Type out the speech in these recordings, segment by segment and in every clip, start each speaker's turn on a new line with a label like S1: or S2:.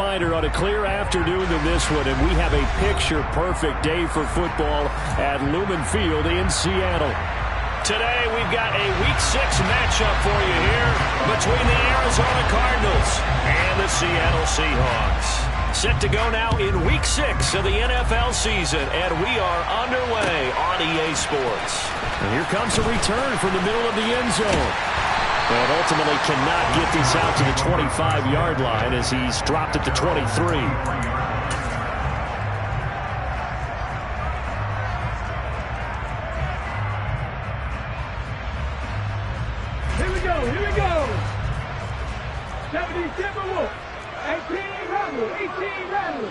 S1: reminder on a clear afternoon than this one, and we have a picture-perfect day for football at Lumen Field in Seattle. Today, we've got a Week 6 matchup for you here between the Arizona Cardinals and the Seattle Seahawks. Set to go now in Week 6 of the NFL season, and we are underway on EA Sports. And here comes a return from the middle of the end zone. But ultimately cannot get this out to the 25-yard line as he's dropped at the 23.
S2: Here we go. 77 Wolf, 18 Rebel, 18 Rebel.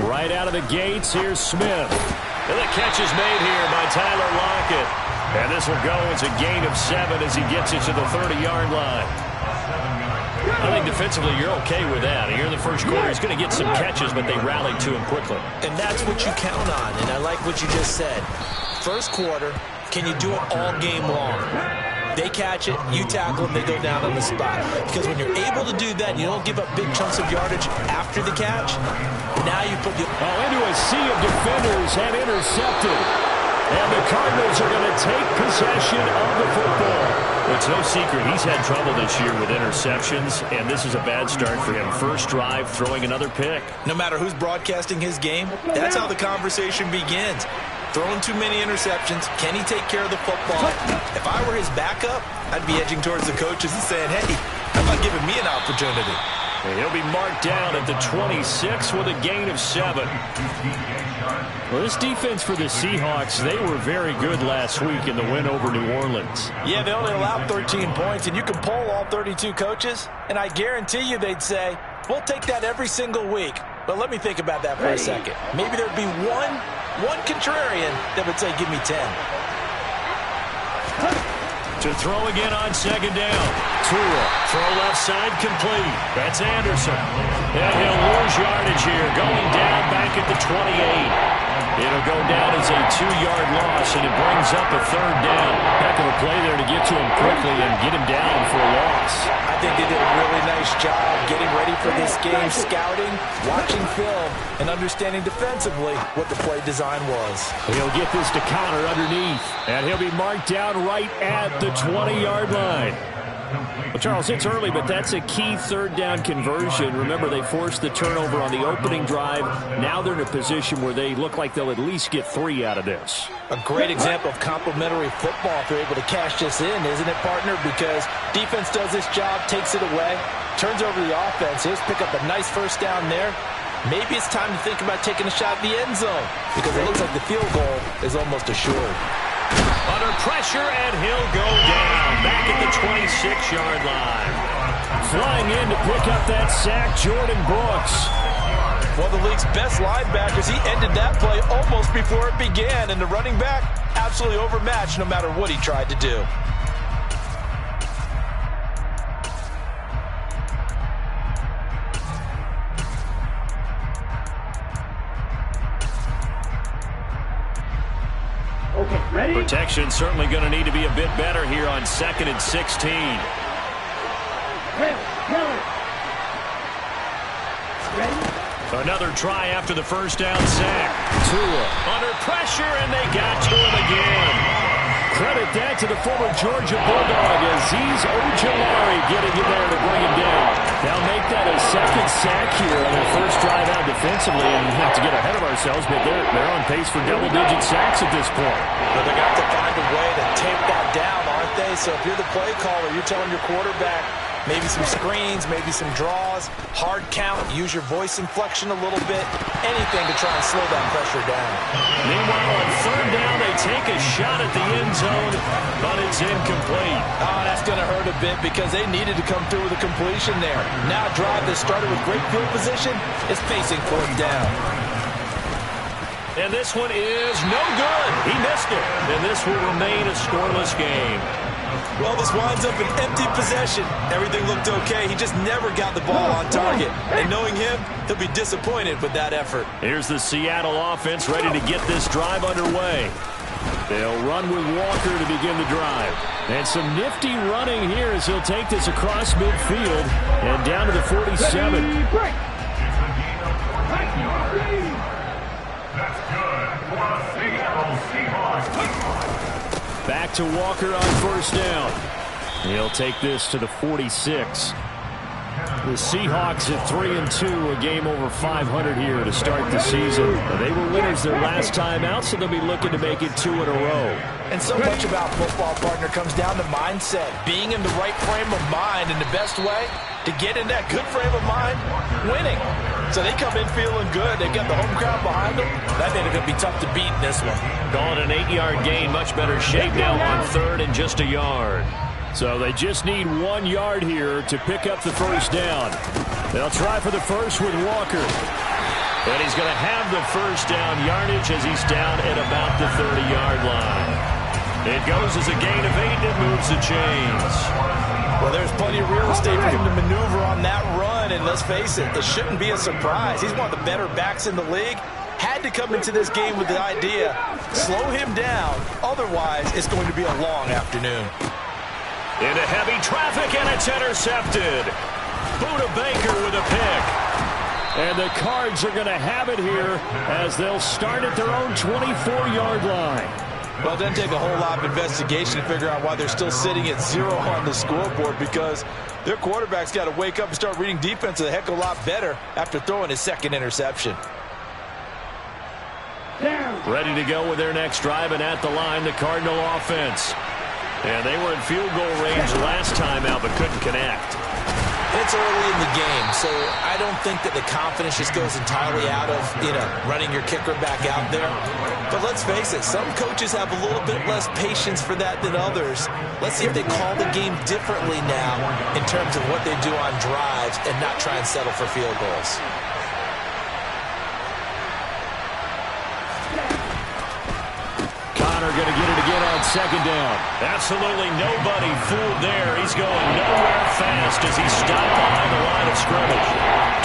S1: Right out of the gates, here's Smith. And the catch is made here by Tyler Lockett. And this will go as a gain of 7 as he gets it to the 30-yard line. I think defensively you're okay with that. Here in the first quarter, he's going to get some catches, but they rallied to him quickly.
S3: And that's what you count on, and I like what you just said. First quarter, can you do it all game long? They catch it, you tackle them, they go down on the spot. Because when you're able to do that, you don't give up big chunks of yardage after the catch. Now you put the...
S1: into a sea of defenders and intercepted. And the Cardinals are going to take possession of the football. It's no secret he's had trouble this year with interceptions, and this is a bad start for him. First drive, throwing another pick.
S3: No matter who's broadcasting his game, that's how the conversation begins. Throwing too many interceptions. Can he take care of the football? If I were his backup, I'd be edging towards the coaches and saying, hey, how about giving me an opportunity?
S1: And he'll be marked down at the 26 with a gain of 7. Well, this defense for the Seahawks, they were very good last week in the win over New Orleans.
S3: Yeah, they only allowed 13 points, and you can poll all 32 coaches, and I guarantee you they'd say, we'll take that every single week. But let me think about that for a second. Maybe there'd be one contrarian that would say, give me 10.
S1: To throw again on second down. Tua, throw left side complete. That's Anderson. And he'll lose yardage here, going down back at the 28. It'll go down as a 2-yard loss, and it brings up a third down. Heck of a play there to get to him quickly and get him down for a loss.
S3: I think they did a really nice job getting ready for this game, scouting, watching film, and understanding defensively what the play design was.
S1: He'll get this to counter underneath, and he'll be marked down right at the 20-yard line. Well, Charles, it's early, but that's a key third down conversion. Remember, they forced the turnover on the opening drive. Now they're in a position where they look like they'll at least get 3 out of this.
S3: A great example of complementary football if they're able to cash this in, isn't it, partner? Because defense does this job, takes it away, turns over the offense. He'll pick up a nice first down there. Maybe it's time to think about taking a shot at the end zone because it looks like the field goal is almost assured.
S1: Under pressure, and he'll go down back at the 26-yard line. Flying in to pick up that sack, Jordan Brooks.
S3: One of the league's best linebackers, he ended that play almost before it began, and the running back absolutely overmatched no matter what he tried to do.
S1: Protection certainly going to need to be a bit better here on 2nd and 16. Another try after the first down sack. Tua under pressure, and they got to him again. Credit that to the former Georgia Bulldog, Azeez Ojulari getting in there to bring him down. They'll make that a second sack here on their first drive out defensively, and we have to get ahead of ourselves, but they're on pace for double-digit sacks at this point.
S3: But they're going to have to find a way to tape that down, aren't they? So if you're the play caller, you're telling your quarterback, maybe some screens, maybe some draws, hard count, use your voice inflection a little bit, anything to try and slow that pressure down.
S1: Meanwhile, on third down, they take a shot at the end zone, but it's incomplete.
S3: Oh, that's going to hurt a bit because they needed to come through with a completion there. Now a drive that started with great field position is facing fourth down.
S1: And this one is no good. He missed it. And this will remain a scoreless game.
S3: Well, this winds up an empty possession. Everything looked okay. He just never got the ball on target. And knowing him, he'll be disappointed with that effort.
S1: Here's the Seattle offense ready to get this drive underway. They'll run with Walker to begin the drive. And some nifty running here as he'll take this across midfield and down to the 47. Back to Walker on first down. He'll take this to the 46. The Seahawks at 3-2, a game over 500 here to start the season. They were winners their last time out, so they'll be looking to make it 2 in a row.
S3: And so much about football, partner, comes down to mindset. Being in the right frame of mind, and the best way to get in that good frame of mind, winning. So they come in feeling good. They got the home crowd behind them. That ain't going to be tough to beat in this one.
S1: Calling an 8-yard gain, much better shape now on third and just a yard. So they just need 1 yard here to pick up the first down. They'll try for the first with Walker. And he's going to have the first down yardage as he's down at about the 30-yard line. It goes as a gain of 8 and it moves the chains.
S3: Well, there's plenty of real estate for him to maneuver on that run. And let's face it, it shouldn't be a surprise. He's one of the better backs in the league. Had to come into this game with the idea, slow him down. Otherwise, it's going to be a long afternoon.
S1: Into heavy traffic, and it's intercepted. Budda Baker with a pick. And the Cards are going to have it here as they'll start at their own 24-yard line.
S3: Well, it doesn't take a whole lot of investigation to figure out why they're still sitting at 0 on the scoreboard, because their quarterback's got to wake up and start reading defense a heck of a lot better after throwing his second interception.
S1: Ready to go with their next drive, and at the line, the Cardinal offense. And they were in field goal range last time out, but couldn't connect.
S3: It's early in the game, so I don't think that the confidence just goes entirely out of, running your kicker back out there. But let's face it, some coaches have a little bit less patience for that than others. Let's see if they call the game differently now in terms of what they do on drives and not try and settle for field goals.
S1: Connor going to get it again on second down. Absolutely nobody fooled there. He's going nowhere fast as he's stopped behind the line of scrimmage.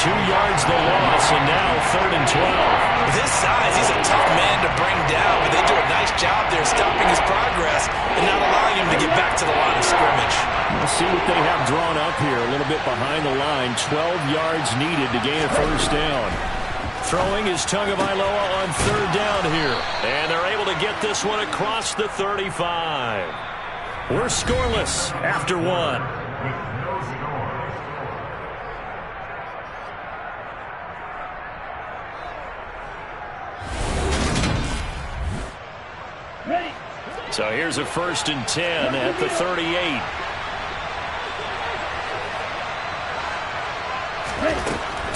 S1: 2 yards the loss, and now 3rd and 12.
S3: With his size, he's a tough man to bring down, but they do a nice job there stopping his progress and not allowing him to get back to the line of scrimmage.
S1: We'll see what they have drawn up here. A little bit behind the line. 12 yards needed to gain a first down. Throwing is Tagovailoa on 3rd down here. And they're able to get this one across the 35. We're scoreless after 1. So here's a 1st and 10 at the 38.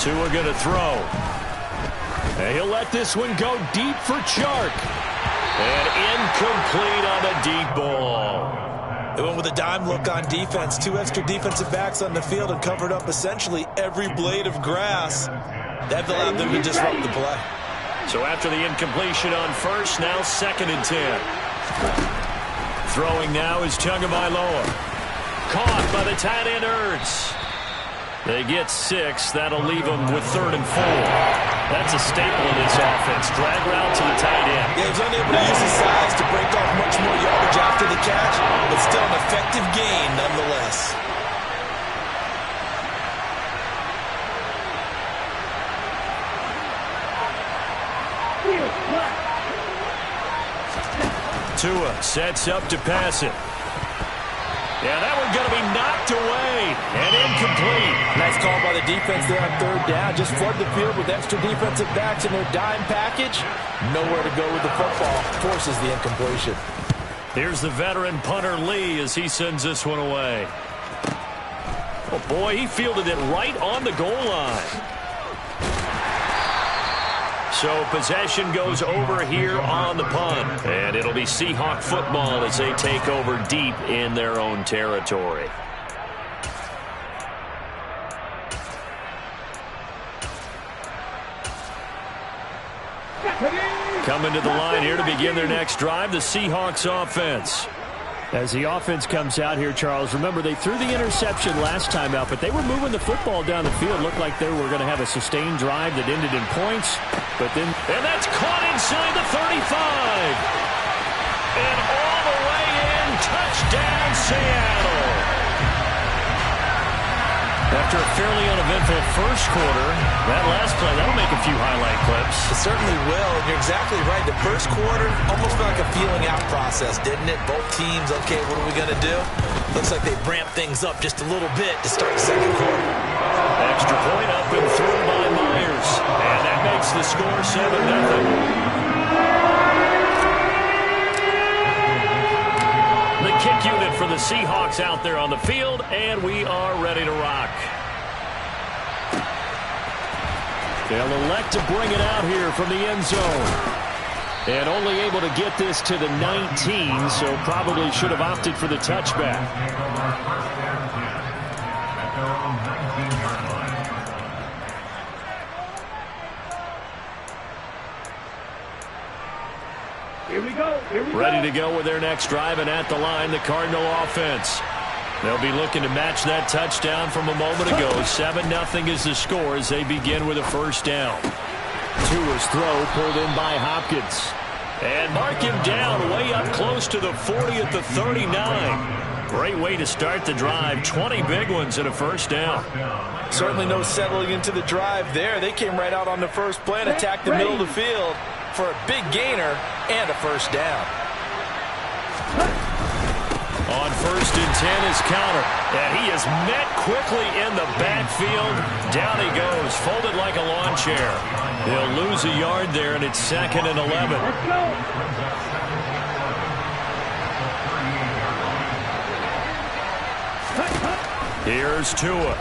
S1: Tua going to throw. And he'll let this one go deep for Chark. And incomplete on the deep ball.
S3: They went with a dime look on defense. 2 extra defensive backs on the field and covered up essentially every blade of grass. That allowed them to disrupt the play.
S1: So after the incompletion on first, now 2nd and 10. Throwing now is Tagovailoa. Caught by the tight end Ertz. They get 6. That'll leave them with 3rd and 4. That's a staple of this offense. Drag route to the tight end.
S3: Yeah, he was unable to use his size to break off much more yardage after the catch, but still an effective gain nonetheless.
S1: Tua sets up to pass it. Yeah, that one's going to be knocked away and incomplete.
S3: Nice call by the defense there on 3rd down. Just flood the field with extra defensive backs in their dime package. Nowhere to go with the football. Forces the incompletion.
S1: Here's the veteran punter Lee as he sends this one away. Oh, boy, he fielded it right on the goal line. So possession goes over here on the punt. And it'll be Seahawk football as they take over deep in their own territory. Coming to the line here to begin their next drive, the Seahawks offense. As the offense comes out here, Charles, remember they threw the interception last time out, but they were moving the football down the field. Looked like they were going to have a sustained drive that ended in points. But then, and that's caught inside the 35. And all the way in, touchdown, Seattle. After a fairly uneventful first quarter, that last play, that'll make a few highlight clips.
S3: It certainly will, and you're exactly right. The first quarter almost felt like a feeling out process, didn't it? Both teams, okay, what are we going to do? Looks like they ramped things up just a little bit to start the second quarter.
S1: Extra point up and through by Myers. And that makes the score 7-0. The kick unit for the Seahawks out there on the field, and we are ready to rock. They'll elect to bring it out here from the end zone. And only able to get this to the 19, so probably should have opted for the touchback.
S2: Here we go.
S1: Ready to go with their next drive, and at the line, the Cardinal offense. They'll be looking to match that touchdown from a moment ago. 7-0 is the score as they begin with a first down. Tua's throw pulled in by Hopkins. And mark him down way up close to the 40 at the 39. Great way to start the drive. 20 big ones and a first down.
S3: Certainly no settling into the drive there. They came right out on the first play and attacked the middle of the field for a big gainer and a first down.
S1: On 1st and 10 is Counter. And he is met quickly in the backfield. Down he goes, folded like a lawn chair. They'll lose a yard there, and it's 2nd and 11.
S2: Let's go.
S1: Here's Tua.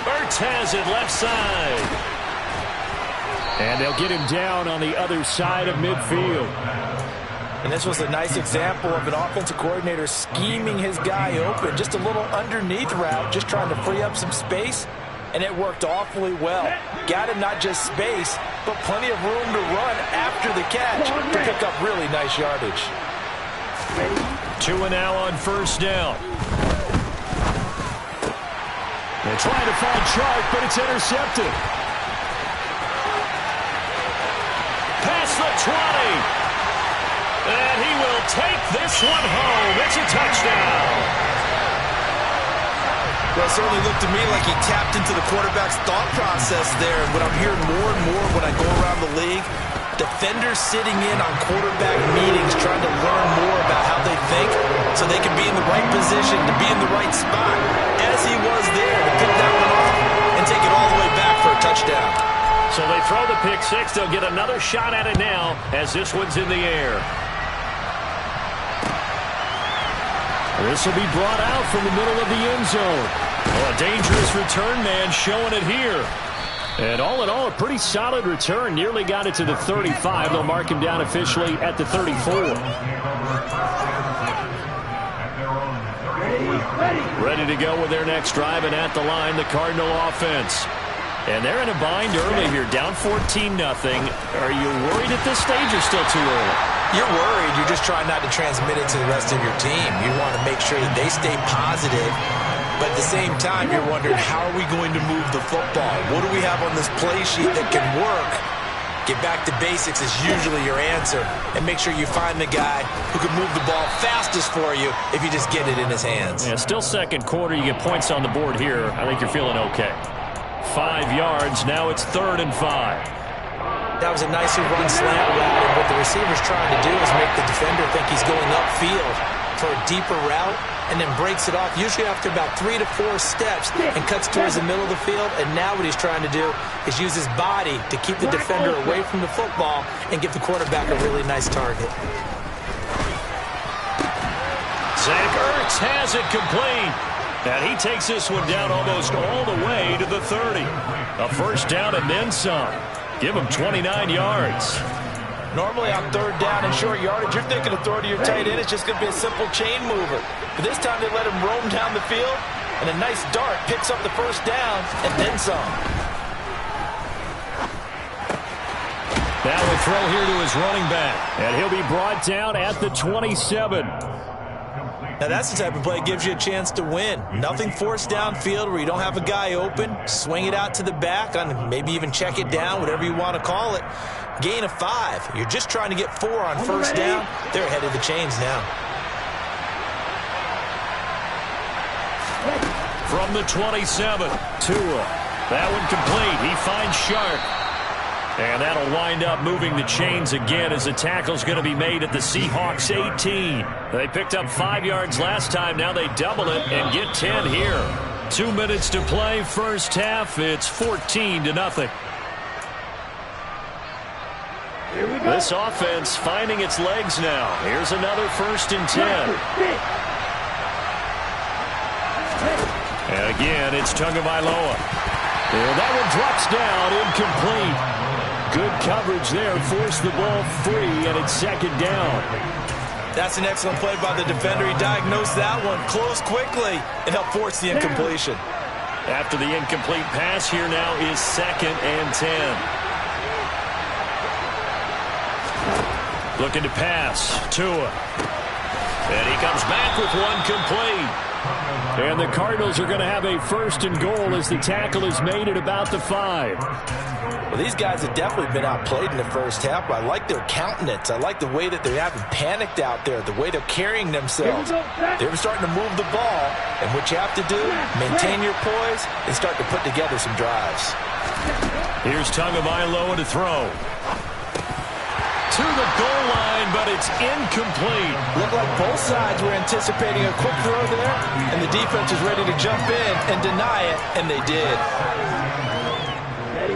S1: Ertz has it left side. And they'll get him down on the other side of midfield.
S3: And this was a nice example of an offensive coordinator scheming his guy open. Just a little underneath route, just trying to free up some space. And it worked awfully well. Got him not just space, but plenty of room to run after the catch to pick up really nice yardage.
S1: Tua now on first down. They're trying to find Chark, but it's intercepted. Past the 20. And he will take this one home. It's a touchdown.
S3: Well, it certainly looked to me like he tapped into the quarterback's thought process there. What I'm hearing more and more when I go around the league, defenders sitting in on quarterback meetings trying to learn more about how they think so they can be in the right position to be in the right spot, as he was there to pick that one off and take it all the way back for a touchdown.
S1: So they throw the pick six. They'll get another shot at it now as this one's in the air. This will be brought out from the middle of the end zone. Oh, a dangerous return man showing it here. And all in all, a pretty solid return. Nearly got it to the 35. They'll mark him down officially at the 34. Ready to go with their next drive, and at the line, the Cardinal offense. And they're in a bind early here, down 14-0. Are you worried at this stage or still too early?
S3: You're worried. You're just trying not to transmit it to the rest of your team. You want to make sure that they stay positive. But at the same time, you're wondering, how are we going to move the football? What do we have on this play sheet that can work? Get back to basics is usually your answer. And make sure you find the guy who can move the ball fastest for you if you just get it in his hands.
S1: Yeah, still second quarter. You get points on the board here. I think you're feeling okay. 5 yards. Now it's 3rd and 5.
S3: That was a nicely run slant route, and what the receiver's trying to do is make the defender think he's going upfield for a deeper route, and then breaks it off, usually after about 3 to 4 steps, and cuts towards the middle of the field. And now what he's trying to do is use his body to keep the defender away from the football and give the quarterback a really nice target.
S1: Zach Ertz has it complete. And he takes this one down almost all the way to the 30. A first down and then some. Give him 29 yards.
S3: Normally on 3rd down and short yardage, you're thinking of throw to your tight end. It's just going to be a simple chain mover. But this time they let him roam down the field, and a nice dart picks up the first down and then some.
S1: Now a throw here to his running back. And he'll be brought down at the 27.
S3: Now, that's the type of play that gives you a chance to win. Nothing forced downfield where you don't have a guy open. Swing it out to the back, on maybe even check it down, whatever you want to call it. Gain of 5. You're just trying to get 4 on first down. They're ahead of the chains now.
S1: From the 27, Tua. That one complete. He finds Sharp. And that'll wind up moving the chains again as the tackle's going to be made at the Seahawks 18. They picked up 5 yards last time. Now they double it and get 10 here. 2 minutes to play. First half. It's 14-0. This offense finding its legs now. Here's another 1st and 10. And again, it's Tagovailoa. And that one drops down, incomplete. Good coverage there, forced the ball free, and it's 2nd down.
S3: That's an excellent play by the defender. He diagnosed that one, closed quickly, and helped force the incompletion.
S1: After the incomplete pass, here now is 2nd and 10. Looking to pass, Tua. And he comes back with one complete. And the Cardinals are going to have a 1st and goal as the tackle is made at about the 5.
S3: Well, these guys have definitely been outplayed in the first half, but I like their countenance. I like the way that they're having panicked out there, the way they're carrying themselves. They're starting to move the ball, and what you have to do, maintain your poise and start to put together some drives.
S1: Here's Tagovailoa to throw. To the goal line, but it's incomplete.
S3: Looked like both sides were anticipating a quick throw there, and the defense was ready to jump in and deny it, and they did.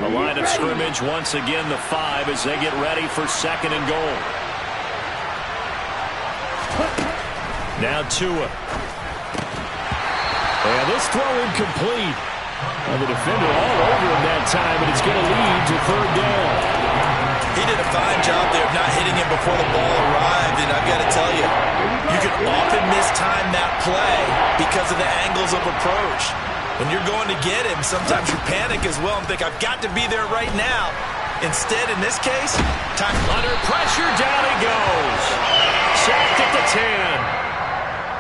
S1: The line of scrimmage, once again, the 5 as they get ready for 2nd and goal. Now Tua. And this throw incomplete. And the defender all over him that time, and it's going to lead to 3rd down.
S3: He did a fine job there of not hitting him before the ball arrived, and I've got to tell you, you can often mistime that play because of the angles of approach. When you're going to get him, sometimes you panic as well and think, I've got to be there right now. Instead, in this case, time
S1: under pressure, down he goes. Sacked at the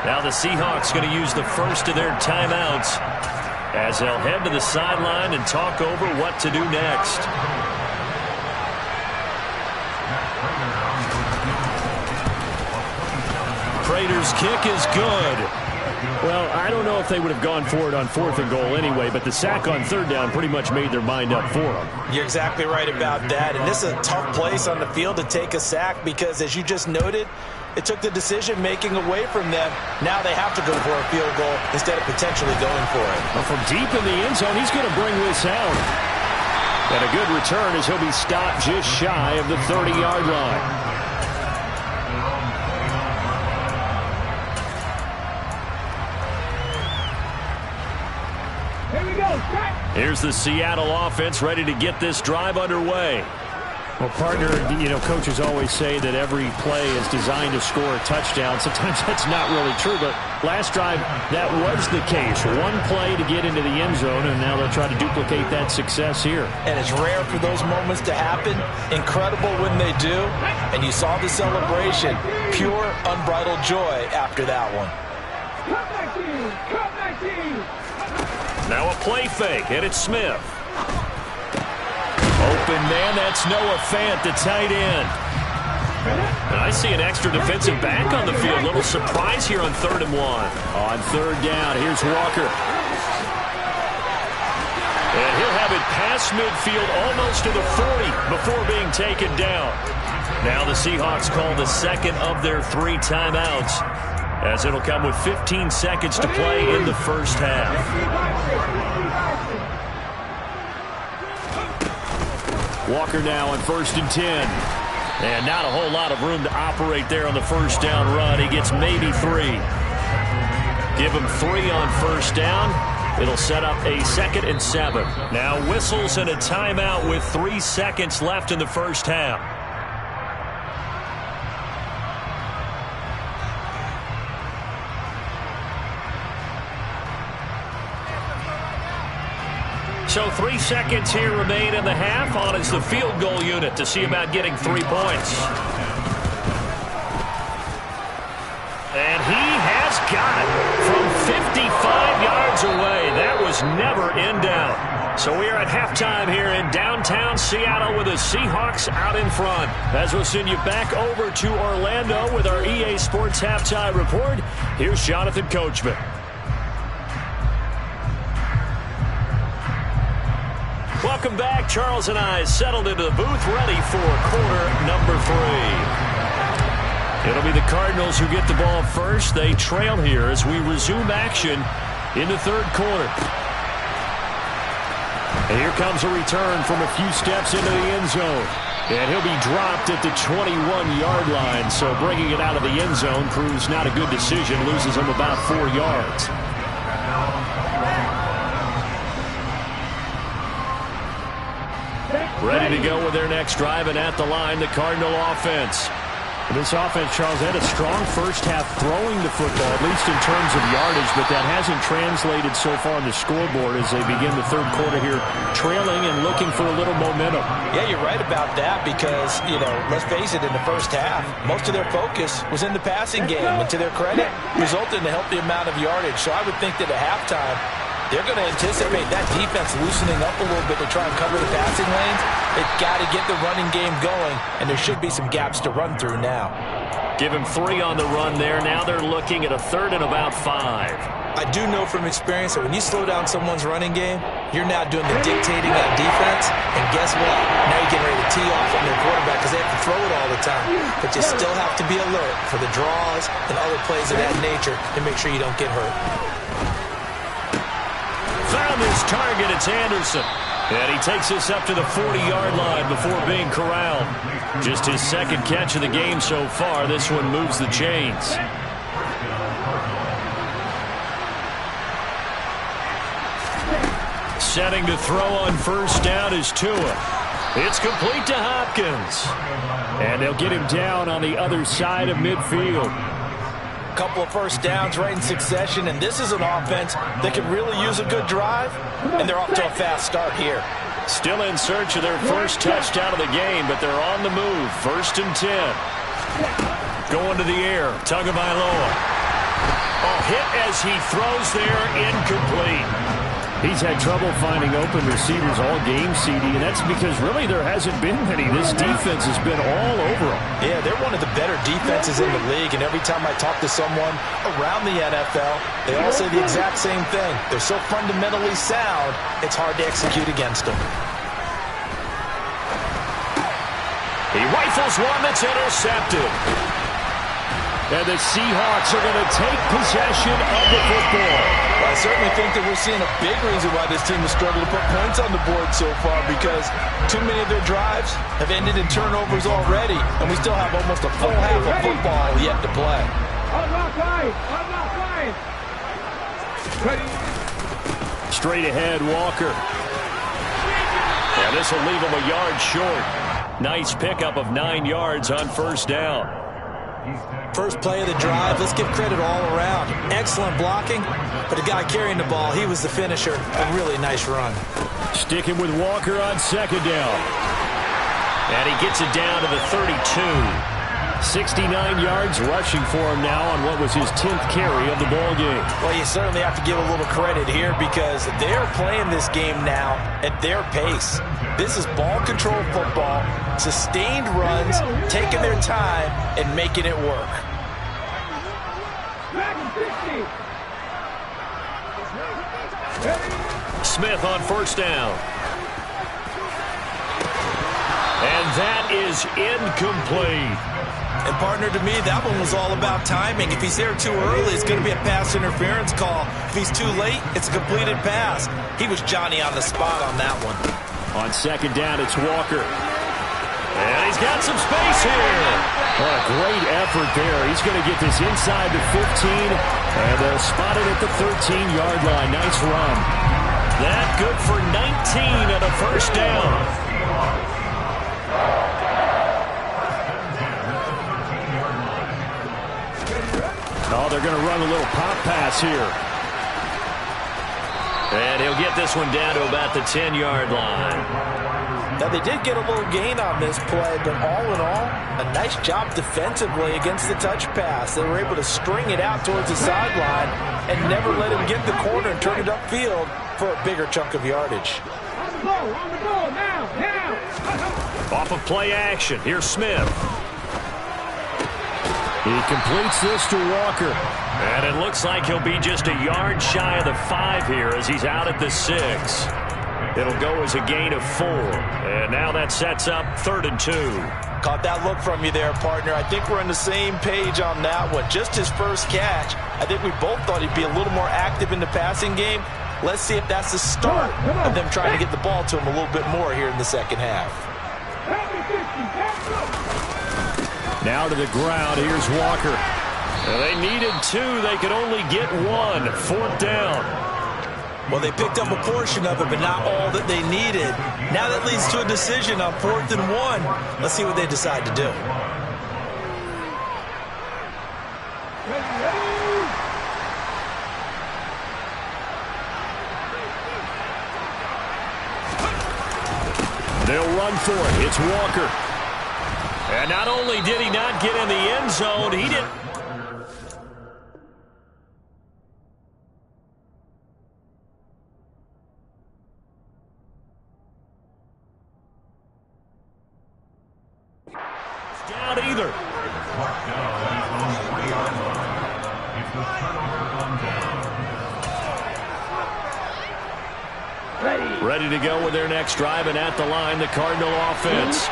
S1: 10. Now the Seahawks going to use the first of their timeouts as they'll head to the sideline and talk over what to do next. Prater's kick is good. Well, I don't know if they would have gone for it on 4th and goal anyway, but the sack on 3rd down pretty much made their mind up for them.
S3: You're exactly right about that, and this is a tough place on the field to take a sack because, as you just noted, it took the decision-making away from them. Now they have to go for a field goal instead of potentially going for it.
S1: Well, from deep in the end zone, he's going to bring this out. And a good return as he'll be stopped just shy of the 30-yard line. Here's the Seattle offense ready to get this drive underway. Well, partner, coaches always say that every play is designed to score a touchdown. Sometimes that's not really true, but last drive, that was the case. One play to get into the end zone, and now they'll try to duplicate that success here.
S3: And it's rare for those moments to happen. Incredible when they do. And you saw the celebration. Pure, unbridled joy after that one.
S2: Come back to you! Come back to you!
S1: Now a play fake, and it's Smith. Open man, that's Noah Fant, the tight end. And I see an extra defensive back on the field. Little surprise here on 3rd and 1. On 3rd down, here's Walker. And he'll have it past midfield almost to the 40 before being taken down. Now the Seahawks call the 2nd of their 3 timeouts, as it'll come with 15 seconds to play in the first half. Walker now on 1st and 10. And not a whole lot of room to operate there on the first down run. He gets maybe 3. Give him 3 on first down. It'll set up a 2nd and 7. Now whistles and a timeout with 3 seconds left in the first half. So 3 seconds here remain in the half. On is the field goal unit to see about getting 3 points. And he has just got it from 55 yards away. That was never in doubt. So we are at halftime here in downtown Seattle with the Seahawks out in front. As we'll send you back over to Orlando with our EA Sports Halftime Report, here's Jonathan Coachman. Welcome back. Charles and I settled into the booth, ready for quarter number 3. It'll be the Cardinals who get the ball first. They trail here as we resume action in the third quarter. And here comes a return from a few steps into the end zone. And he'll be dropped at the 21-yard line. So bringing it out of the end zone proves not a good decision. Loses him about 4 yards. Ready to go with their next drive, and at the line, the Cardinal offense. This offense, Charles, had a strong first half throwing the football, at least in terms of yardage, but that hasn't translated so far on the scoreboard as they begin the third quarter here, trailing and looking for a little momentum.
S3: Yeah, you're right about that because, let's face it, in the first half, most of their focus was in the passing game, and to their credit, resulted in a healthy amount of yardage. So I would think that at halftime, they're going to anticipate that defense loosening up a little bit to try and cover the passing lanes. They've got to get the running game going, and there should be some gaps to run through now.
S1: Give him 3 on the run there. Now they're looking at a third and about 5.
S3: I do know from experience that when you slow down someone's running game, you're now doing the dictating on defense, and guess what? Now you're getting ready to tee off on their quarterback because they have to throw it all the time. But you still have to be alert for the draws and other plays of that nature to make sure you don't get hurt.
S1: Found his target. It's Anderson. And he takes us up to the 40-yard line before being corralled. Just his second catch of the game so far. This one moves the chains. Setting to throw on first down is Tua. It's complete to Hopkins. And they'll get him down on the other side of midfield.
S3: Couple of first downs right in succession, and this is an offense that could really use a good drive, and they're off to a fast start here.
S1: Still in search of their first touchdown of the game, but they're on the move. 1st and 10. Going to the air. Tagovailoa. Hit as he throws there, incomplete. He's had trouble finding open receivers all game, CD, and that's because really there hasn't been many. This defense has been all over them.
S3: Yeah, they're one of the better defenses in the league, and every time I talk to someone around the NFL, they all say the exact same thing. They're so fundamentally sound, it's hard to execute against them.
S1: He rifles one that's intercepted. And the Seahawks are going to take possession of the football.
S3: Well, I certainly think that we're seeing a big reason why this team has struggled to put points on the board so far, because too many of their drives have ended in turnovers already, and we still have almost a full half of football yet to play.
S1: Straight ahead, Walker. And this will leave him a yard short. Nice pickup of 9 yards on first down.
S3: First play of the drive, let's give credit all around. Excellent blocking, but the guy carrying the ball, he was the finisher. A really nice run.
S1: Sticking with Walker on second down. And he gets it down to the 32. 69 yards rushing for him now on what was his 10th carry of the ball game.
S3: Well, you certainly have to give a little credit here because they're playing this game now at their pace. This is ball control football, sustained runs, taking their time and making it work.
S1: Smith on first down. And that is incomplete.
S3: And partner, to me, that one was all about timing. If he's there too early, it's going to be a pass interference call. If he's too late, it's a completed pass. He was Johnny on the spot on that one.
S1: On second down, it's Walker. And he's got some space here. What a great effort there. He's going to get this inside the 15, and they'll spot it at the 13-yard line. Nice run. That good for 19 and a first down. Oh, they're going to run a little pop pass here. And he'll get this one down to about the 10-yard line.
S3: Now, they did get a little gain on this play, but all in all, a nice job defensively against the touch pass. They were able to string it out towards the sideline and never let him get the corner and turn it upfield for a bigger chunk of yardage.
S2: On the ball, now.
S1: Off of play action, here's Smith. He completes this to Walker. And it looks like he'll be just a yard shy of the 5 here as he's out at the 6. It'll go as a gain of 4. And now that sets up 3rd and 2.
S3: Caught that look from you there, partner. I think we're on the same page on that one. Just his first catch. I think we both thought he'd be a little more active in the passing game. Let's see if that's the start of them trying to get the ball to him a little bit more here in the second half.
S1: Now to the ground. Here's Walker. They needed 2. They could only get 1. 4th down.
S3: Well, they picked up a portion of it, but not all that they needed. Now that leads to a decision on 4th and 1. Let's see what they decide to do.
S1: They'll run for it. It's Walker. And not only did he not get in the end zone, he didn't. Down either. Ready to go with their next drive, and at the line, the Cardinal offense.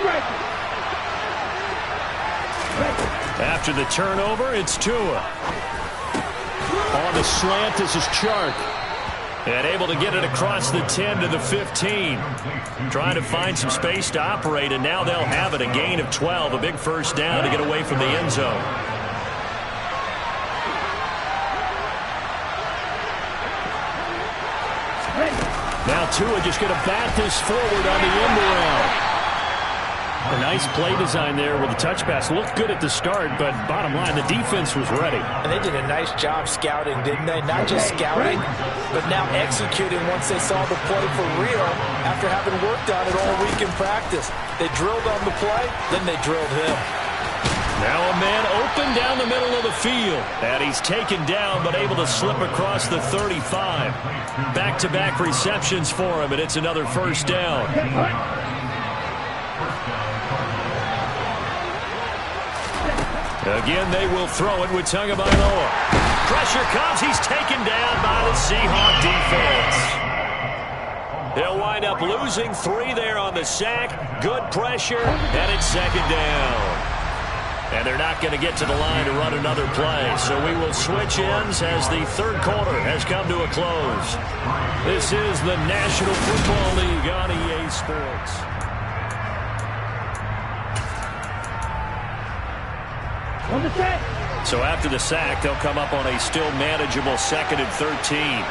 S1: After the turnover, it's Tua. On the slant, this is Chark. And able to get it across the 10 to the 15. Trying to find some space to operate, and now they'll have it. A gain of 12, a big first down to get away from the end zone. Now Tua just going to bat this forward on the end around. A nice play design there with the touch pass. Looked good at the start, but bottom line, the defense was ready.
S3: And they did a nice job scouting, didn't they? Not just scouting, but now executing once they saw the play for real after having worked on it all week in practice. They drilled on the play, then they drilled him.
S1: Now a man open down the middle of the field. And he's taken down, but able to slip across the 35. Back-to-back receptions for him, and it's another first down. Again, they will throw it with Tagovailoa. Pressure comes. He's taken down by the Seahawk defense. They'll wind up losing 3 there on the sack. Good pressure, and it's 2nd down. And they're not going to get to the line to run another play. So we will switch ends as the 3rd quarter has come to a close. This is the National Football League on EA Sports.
S2: On the set.
S1: So after the sack, they'll come up on a still manageable 2nd and 13.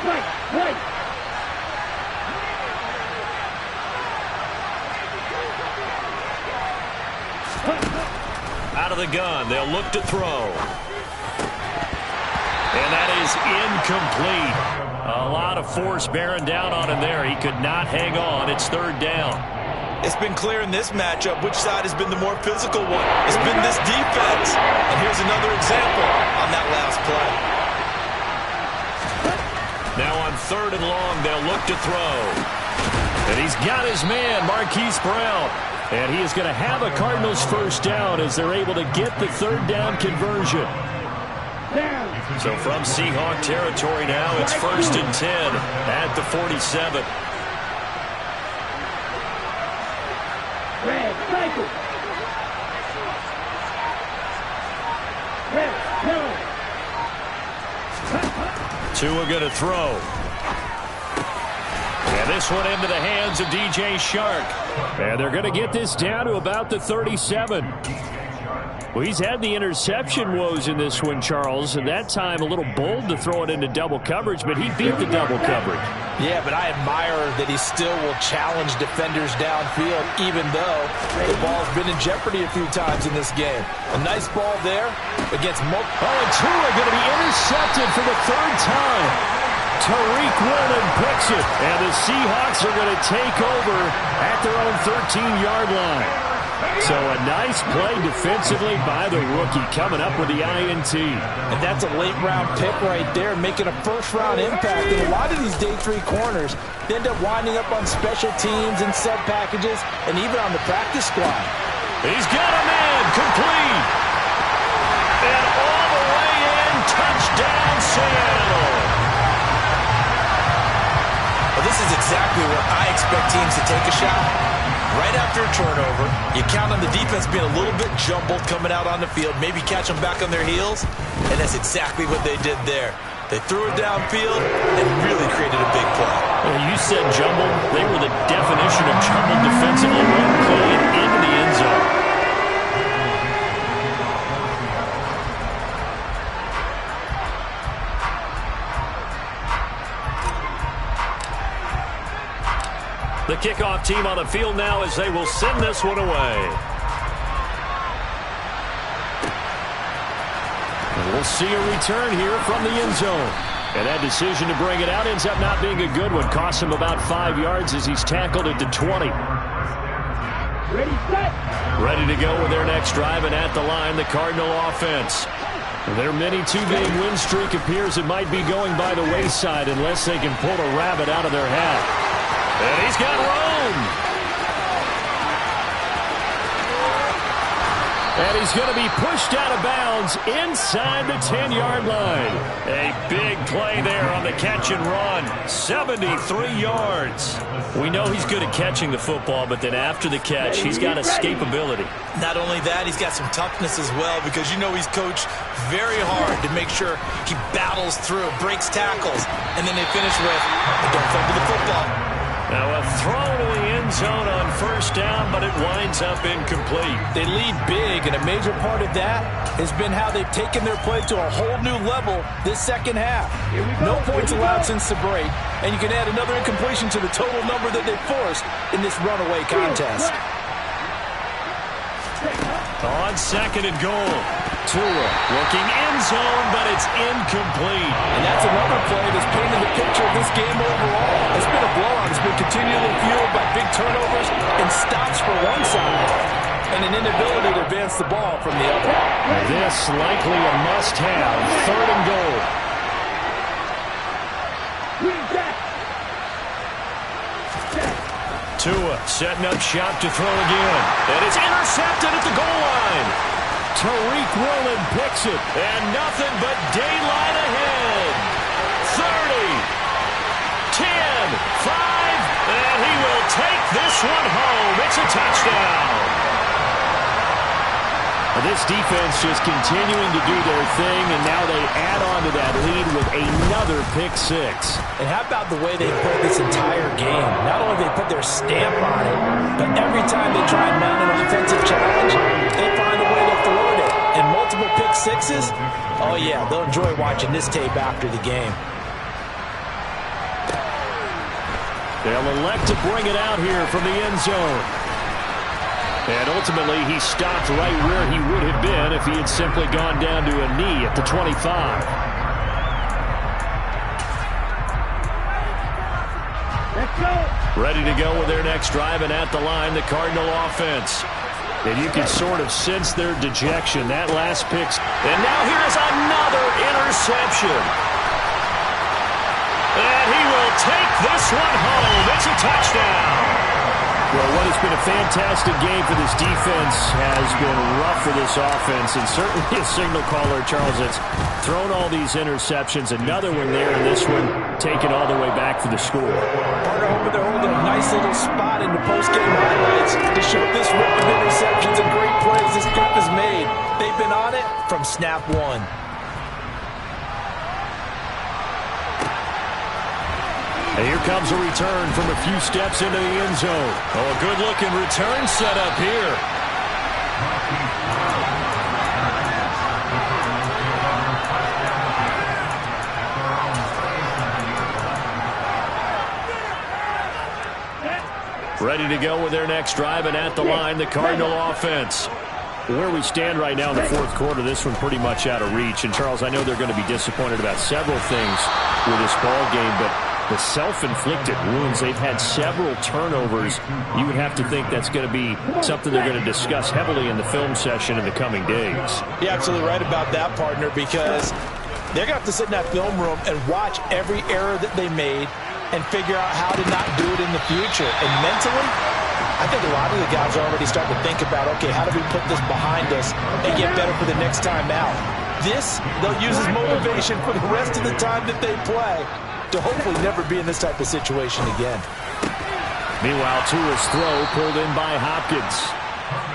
S2: Right.
S1: Out of the gun, they'll look to throw. And that is incomplete. A lot of force bearing down on him there. He could not hang on. It's 3rd down.
S3: It's been clear in this matchup which side has been the more physical one. It's been this defense. And here's another example on that last play.
S1: Now on 3rd and long, they'll look to throw. And he's got his man, Marquise Brown. And he is going to have a Cardinals first down as they're able to get the 3rd down conversion. So from Seahawk territory now, it's 1st and 10 at the 47.
S2: Red, cycle. Red,
S1: Tua going to throw. And this one into the hands of DJ Chark. And they're going to get this down to about the 37. Well, he's had the interception woes in this one, Charles, and that time a little bold to throw it into double coverage, but he beat the double coverage.
S3: Yeah, but I admire that he still will challenge defenders downfield, even though the ball's been in jeopardy a few times in this game. A nice ball there against multiple.
S1: Oh, and Tua going to be intercepted for the 3rd time. Tariq Woolen picks it, and the Seahawks are going to take over at their own 13-yard line. So a nice play defensively by the rookie, coming up with the INT.
S3: And that's a late-round pick right there, making a first-round impact. And a lot of these day 3 corners, they end up winding up on special teams and sub-packages, and even on the practice squad.
S1: He's got a man, complete. And all the way in, touchdown Seattle.
S3: Well, this is exactly where I expect teams to take a shot. Right after a turnover, you count on the defense being a little bit jumbled coming out on the field, maybe catch them back on their heels, and that's exactly what they did there. They threw it downfield and really created a big play.
S1: Well, you said jumbled. They were the definition of jumbled defensively. One play into the end zone. The kickoff team on the field now as they will send this one away. And we'll see a return here from the end zone. And that decision to bring it out ends up not being a good one. Costs him about 5 yards as he's tackled at the 20.
S2: Ready, set.
S1: Ready to go with their next drive, and at the line, the Cardinal offense. Their mini 2-game win streak appears it might be going by the wayside unless they can pull a rabbit out of their hat. And he's got room. And he's going to be pushed out of bounds inside the 10-yard line. A big play there on the catch and run. 73 yards. We know he's good at catching the football, but then after the catch, he's got escapability.
S3: Not only that, he's got some toughness as well, because you know he's coached very hard to make sure he battles through, breaks tackles, and then they finish with, don't fumble the football.
S1: Now a throw to the end zone on first down, but it winds up incomplete.
S3: They lead big, and a major part of that has been how they've taken their play to a whole new level this second half. No points allowed since the break, and you can add another incompletion to the total number that they forced in this runaway contest.
S1: On second and goal, Tua looking end zone, but it's incomplete.
S3: And that's another play that's painted the picture of this game overall. It's been a blowout. It's been continually fueled by big turnovers and stops for one side and an inability to advance the ball from the other.
S1: This likely a must-have, third and goal. Tua setting up shop to throw again. And it's intercepted at the goal line. Tariq Woolen picks it, and nothing but daylight ahead. 30, 10, 5, and he will take this one home. It's a touchdown. This defense just continuing to do their thing, and now they add on to that lead with another pick six.
S3: And how about the way they played this entire game? Not only they put their stamp on it, but every time they try and mount an offensive challenge, they find a way to thwart it. And multiple pick sixes, oh yeah, they'll enjoy watching this tape after the game.
S1: They'll elect to bring it out here from the end zone. And ultimately, he stopped right where he would have been if he had simply gone down to a knee at the 25.
S2: Let's go.
S1: Ready to go with their next drive, and at the line, the Cardinal offense. And you can sort of sense their dejection. That last pick. And now here's another interception. And he will take this one home. It's a touchdown. Well, what has been a fantastic game for this defense has been rough for this offense, and certainly a signal caller, Charles, that's thrown all these interceptions. Another one there, and this one taken all the way back for the score.
S3: Partner hoping they're holding a nice little spot in the post-game highlights to show this rip of interceptions and great plays this group has made. They've been on it from snap one.
S1: And here comes a return from a few steps into the end zone. Oh, a good-looking return set up here. Ready to go with their next drive, and at the line, the Cardinal offense. Where we stand right now in the fourth quarter, this one pretty much out of reach. And, Charles, I know they're going to be disappointed about several things with this ball game, but the self-inflicted wounds, they've had several turnovers. You would have to think that's going to be something they're going to discuss heavily in the film session in the coming days.
S3: You're absolutely right about that, partner, because they're going to have to sit in that film room and watch every error that they made and figure out how to not do it in the future. And mentally, I think a lot of the guys are already starting to think about, okay, how do we put this behind us and get better for the next time out? This, they'll use as motivation for the rest of the time that they play to hopefully never be in this type of situation again.
S1: Meanwhile, Tua's throw pulled in by Hopkins.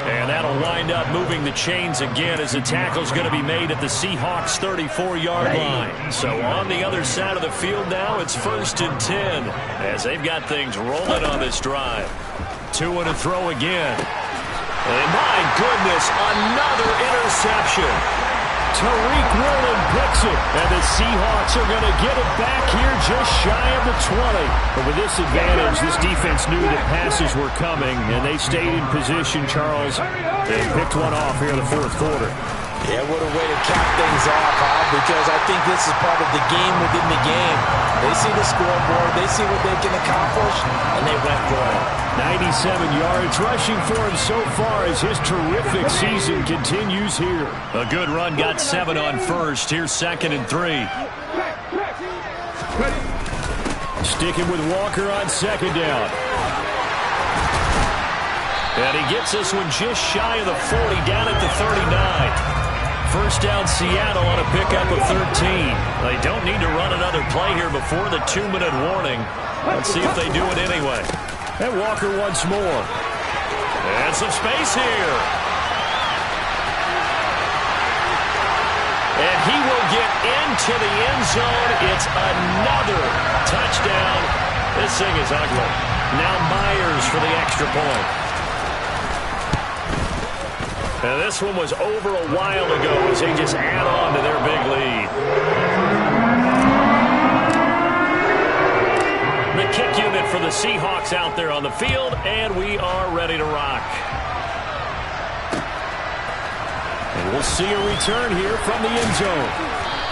S1: And that'll wind up moving the chains again as the tackle's going to be made at the Seahawks' 34-yard line. So on the other side of the field now, it's 1st and 10 as they've got things rolling on this drive. Tua to throw again. And my goodness, another interception. Tariq Woolen picks it, and the Seahawks are going to get it back here just shy of the 20. But with this advantage, this defense knew that passes were coming, and they stayed in position, Charles, and picked one off here in the fourth quarter.
S3: Yeah, what a way to cap things off, huh? Because I think this is part of the game within the game. They see the scoreboard, they see what they can accomplish, and they went for it.
S1: 97 yards rushing for him so far as his terrific season continues here. A good run, got 7 on first. Here's 2nd and 3. Sticking with Walker on 2nd down. And he gets this one just shy of the 40, down at the 39. First down, Seattle on a pickup of 13. They don't need to run another play here before the 2-minute warning. Let's see if they do it anyway. And Walker once more. And some space here. And he will get into the end zone. It's another touchdown. This thing is ugly. Now Myers for the extra point. And this one was over a while ago as they just add on to their big lead. The kick unit for the Seahawks out there on the field, and we are ready to rock. And we'll see a return here from the end zone.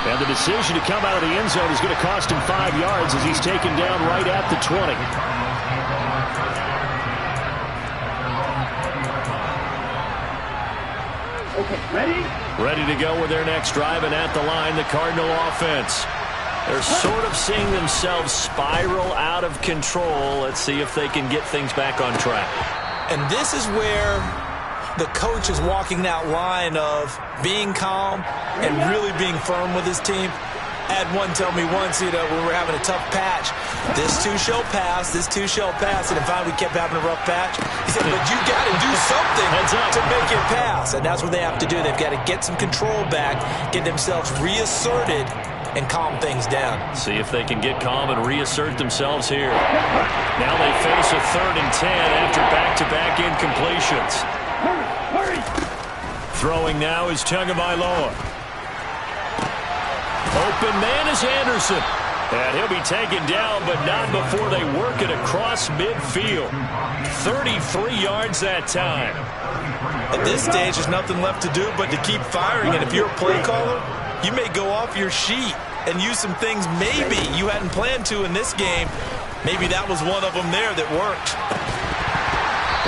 S1: And the decision to come out of the end zone is going to cost him 5 yards as he's taken down right at the 20. Ready to go with their next drive, and at the line, the Cardinal offense. They're sort of seeing themselves spiral out of control. Let's see if they can get things back on track.
S3: And this is where the coach is walking that line of being calm and really being firm with his team. I had one tell me once, when we were having a tough patch, this too shall pass, this too shall pass, and if we kept having a rough patch, he said, but you got to do something to make it pass, and that's what they have to do. They've got to get some control back, get themselves reasserted, and calm things down.
S1: See if they can get calm and reassert themselves here. Now they face a 3rd and 10 after back-to-back incompletions. Throwing now is Tagovailoa. Open man is Anderson. And he'll be taken down, but not before they work it across midfield. 33 yards that time.
S3: At this stage, there's nothing left to do but to keep firing. And if you're a play caller, you may go off your sheet and use some things maybe you hadn't planned to in this game. Maybe that was one of them there that worked.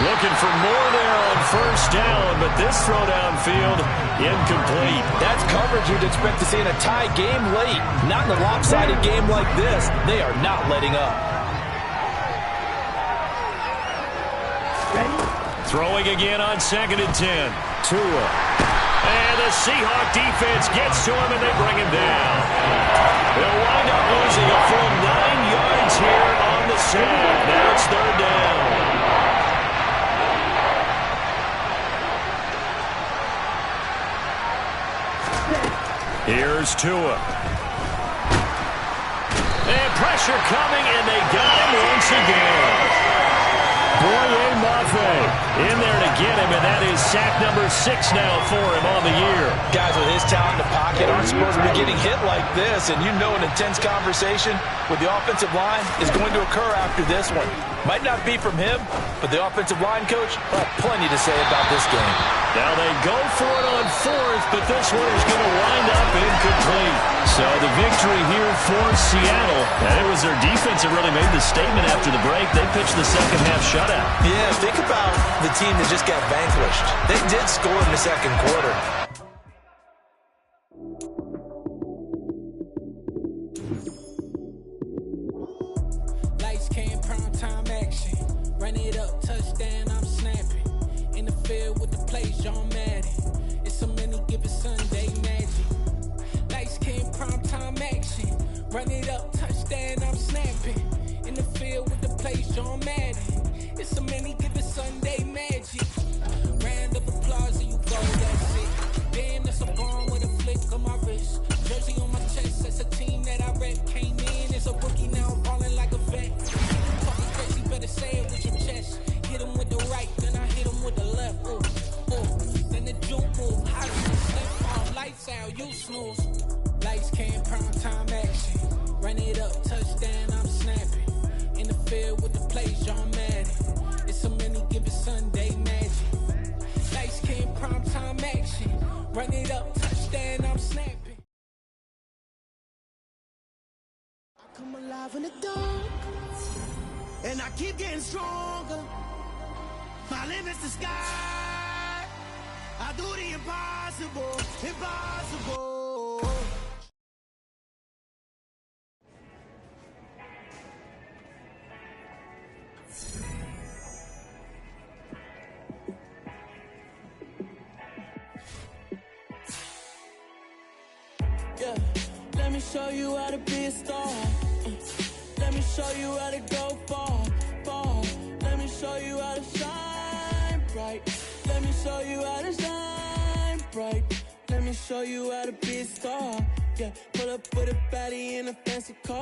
S1: Looking for more there on 1st down, but this throw downfield, incomplete.
S3: That's coverage you'd expect to see in a tie game late. Not in a lopsided game like this. They are not letting up.
S1: Throwing again on 2nd and 10. Tua. And the Seahawk defense gets to him, and they bring him down. They'll wind up losing a full 9 yards here on the sack. Now it's 3rd down. Here's Tua. And pressure coming, and they got him once again. Boye Mafe in there to get him, and that is sack number 6 now for him on the year.
S3: Guys with his talent in the pocket aren't supposed to be getting hit like this, and you know an intense conversation with the offensive line is going to occur after this one. Might not be from him, but the offensive line coach will have plenty to say about this game.
S1: Now they go for it on 4th, but this one is going to wind up incomplete. So the victory here for Seattle, and it was their defense that really made the statement after the break. They pitched the second half shutout.
S3: Yeah, think about the team that just got vanquished. They did score in the second quarter.
S4: Lights came, prime time action. Run it up, touchdown, I'm snapping. In the field with the plays, John Madden. It's a many given Sunday magic. Lights came, prime time action. Run it up, touchdown, I'm snapping. In the field with the plays, John Madden. It's a many given Sunday magic. Round of applause and you go, that's it. Damn, that's a bomb with a flick on my wrist. Jersey on my chest, that's a team that I rep. Came in as a rookie, now I'm balling like a vet. Talking crazy, better say it with your chest. Hit him with the right, then I hit him with the left. Ooh, ooh. Then the juke move, high slip on, lights out, you snooze. Lights came, prime time action. Run it up, touchdown, I'm snapping. In the field with the plays, John Madden. It's a many given Sunday magic. Lights came, prime time action. Run it up, touchdown, I'm snapping.
S5: I come alive in the dark, and I keep getting stronger. My limit's the sky. I do the impossible, impossible.
S4: Yeah, let me show you how to be a star. Let me show you how to go far, far. Let me show you how to shine bright. Let me show you how to shine bright. Let me show you how to be a star. Yeah, pull up with a baddie in a fancy car.